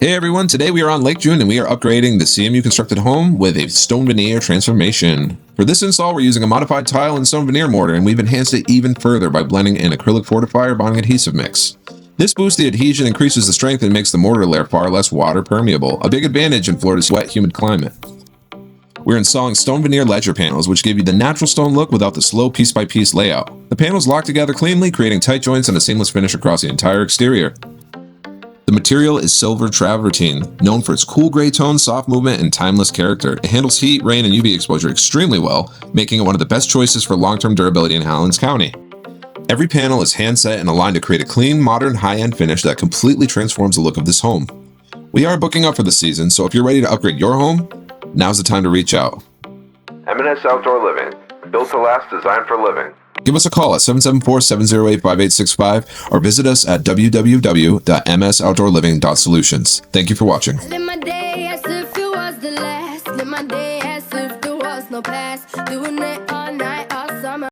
Hey everyone, today we are on Lake June and we are upgrading the CMU constructed home with a stone veneer transformation. For this install, we're using a modified tile and stone veneer mortar, and we've enhanced it even further by blending in acrylic fortifier bonding adhesive mix. This boosts the adhesion, increases the strength, and makes the mortar layer far less water permeable, a big advantage in Florida's wet, humid climate. We're installing stone veneer ledger panels, which give you the natural stone look without the slow piece-by-piece layout. The panels lock together cleanly, creating tight joints and a seamless finish across the entire exterior. The material is silver travertine, known for its cool gray tone, soft movement, and timeless character. It handles heat, rain, and UV exposure extremely well, making it one of the best choices for long-term durability in Highlands County. Every panel is hand-set and aligned to create a clean, modern, high-end finish that completely transforms the look of this home. We are booking up for the season, so if you're ready to upgrade your home, now's the time to reach out. M&S Outdoor Living, built to last, designed for living. Give us a call at 774-708-5865 or visit us at www.msoutdoorliving.solutions. Thank you for watching. Live my day as if it was the last. Live my day as if there was no past. Doing it all night, all summer.